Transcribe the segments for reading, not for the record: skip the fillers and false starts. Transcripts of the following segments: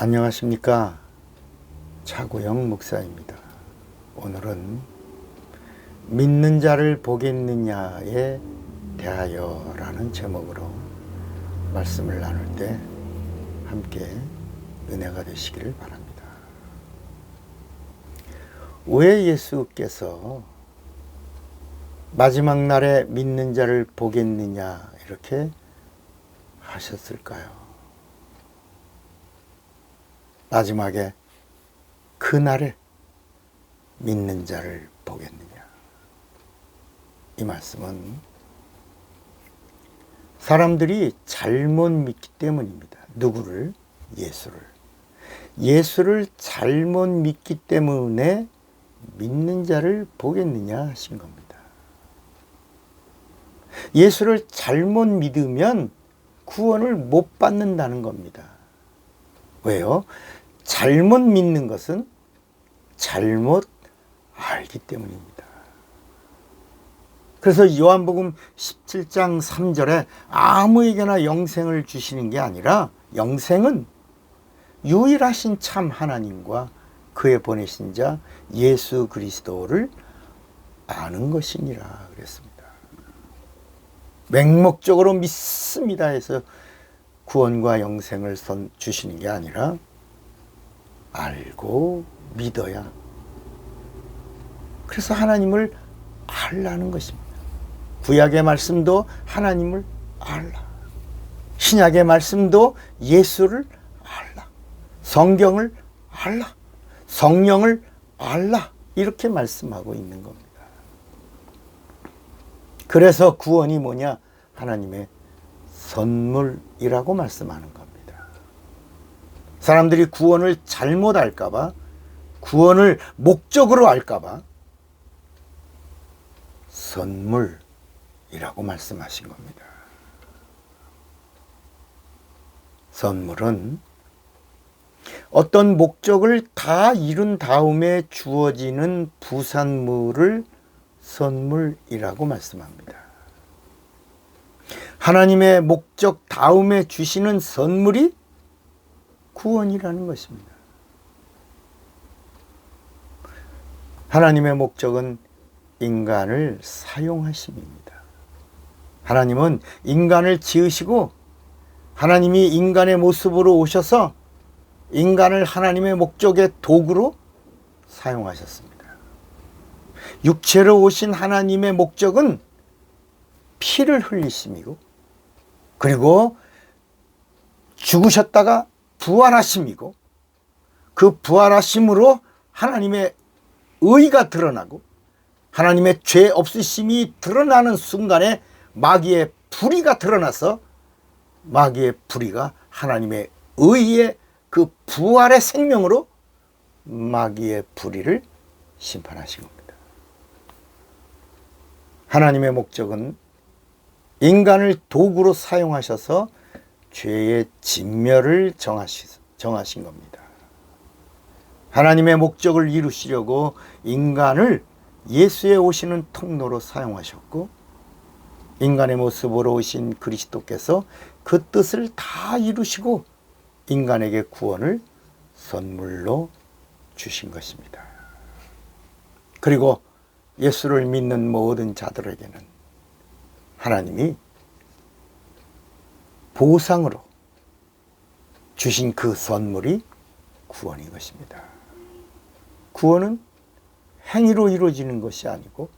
안녕하십니까. 차구영 목사입니다. 오늘은 믿는 자를 보겠느냐에 대하여 라는 제목으로 말씀을 나눌 때 함께 은혜가 되시기를 바랍니다. 왜 예수께서 마지막 날에 믿는 자를 보겠느냐 이렇게 하셨을까요? 마지막에 그날에 믿는 자를 보겠느냐. 이 말씀은 사람들이 잘못 믿기 때문입니다. 누구를? 예수를. 예수를 잘못 믿기 때문에 믿는 자를 보겠느냐 하신 겁니다. 예수를 잘못 믿으면 구원을 못 받는다는 겁니다. 왜요? 잘못 믿는 것은 잘못 알기 때문입니다. 그래서 요한복음 17장 3절에 아무에게나 영생을 주시는 게 아니라 영생은 유일하신 참 하나님과 그의 보내신 자 예수 그리스도를 아는 것이니라 그랬습니다. 맹목적으로 믿습니다 해서 구원과 영생을 주시는 게 아니라 알고 믿어야. 그래서 하나님을 알라는 것입니다. 구약의 말씀도 하나님을 알라. 신약의 말씀도 예수를 알라. 성경을 알라. 성령을 알라. 이렇게 말씀하고 있는 겁니다. 그래서 구원이 뭐냐? 하나님의 선물이라고 말씀하는 겁니다. 사람들이 구원을 잘못 알까봐, 구원을 목적으로 알까봐 선물이라고 말씀하신 겁니다. 선물은 어떤 목적을 다 이룬 다음에 주어지는 부산물을 선물이라고 말씀합니다. 하나님의 목적 다음에 주시는 선물이 구원이라는 것입니다. 하나님의 목적은 인간을 사용하심입니다. 하나님은 인간을 지으시고 하나님이 인간의 모습으로 오셔서 인간을 하나님의 목적의 도구로 사용하셨습니다. 육체로 오신 하나님의 목적은 피를 흘리심이고 그리고 죽으셨다가 부활하심이고 그 부활하심으로 하나님의 의가 드러나고 하나님의 죄 없으심이 드러나는 순간에 마귀의 불의가 드러나서 마귀의 불의가 하나님의 의의 그 부활의 생명으로 마귀의 불의를 심판하신 겁니다. 하나님의 목적은 인간을 도구로 사용하셔서 죄의 진멸을 정하신 겁니다. 하나님의 목적을 이루시려고 인간을 예수의 오시는 통로로 사용하셨고 인간의 모습으로 오신 그리스도께서 그 뜻을 다 이루시고 인간에게 구원을 선물로 주신 것입니다. 그리고 예수를 믿는 모든 자들에게는 하나님이 보상으로 주신 그 선물이 구원인 것입니다. 구원은 행위로 이루어지는 것이 아니고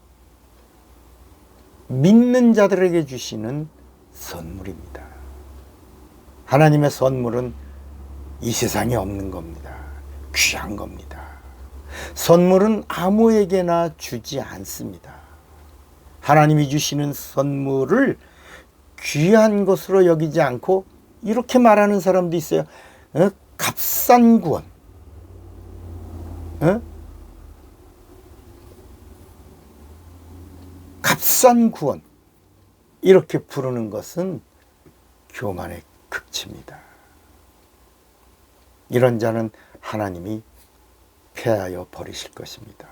믿는 자들에게 주시는 선물입니다. 하나님의 선물은 이 세상에 없는 겁니다. 귀한 겁니다. 선물은 아무에게나 주지 않습니다. 하나님이 주시는 선물을 귀한 것으로 여기지 않고 이렇게 말하는 사람도 있어요. 값싼 구원. 값싼 구원. 이렇게 부르는 것은 교만의 극치입니다. 이런 자는 하나님이 폐하여 버리실 것입니다.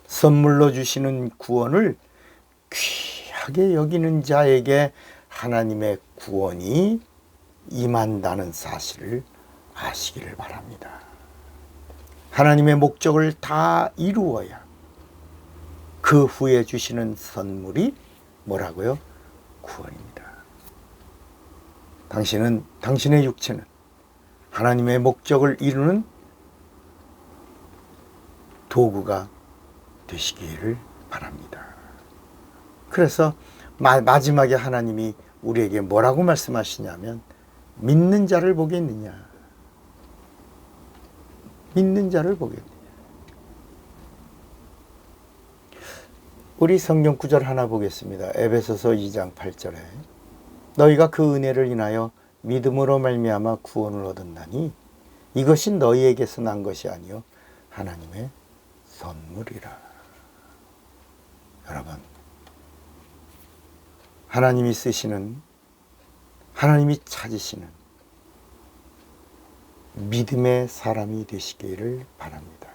선물로 주시는 구원을 귀하게 여기는 자에게 하나님의 구원이 임한다는 사실을 아시기를 바랍니다. 하나님의 목적을 다 이루어야 그 후에 주시는 선물이 뭐라고요? 구원입니다. 당신의 육체는 하나님의 목적을 이루는 도구가 되시기를 바랍니다. 그래서 마지막에 하나님이 우리에게 뭐라고 말씀하시냐면 믿는 자를 보겠느냐. 믿는 자를 보겠느냐. 우리 성경 구절 하나 보겠습니다. 에베소서 2장 8절에 너희가 그 은혜를 인하여 믿음으로 말미암아 구원을 얻었나니 이것이 너희에게서 난 것이 아니요 하나님의 선물이라. 여러분, 하나님이 쓰시는, 하나님이 찾으시는 믿음의 사람이 되시기를 바랍니다.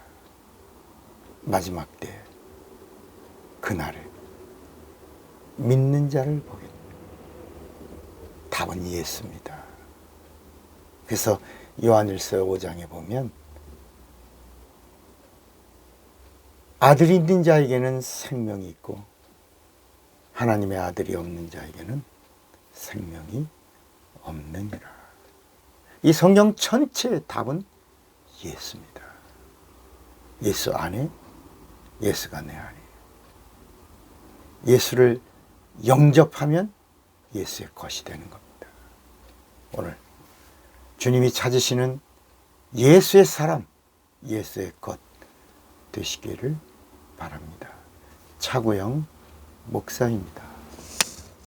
마지막 때 그날에 믿는 자를 보겠다. 답은 예수입니다. 그래서 요한일서 5장에 보면 아들이 있는 자에게는 생명이 있고 하나님의 아들이 없는 자에게는 생명이 없느니라. 이 성경 전체의 답은 예수입니다. 예수 안에, 예수가 내 안에. 예수를 영접하면 예수의 것이 되는 겁니다. 오늘 주님이 찾으시는 예수의 사람, 예수의 것 되시기를 바랍니다. 차구영 목사입니다.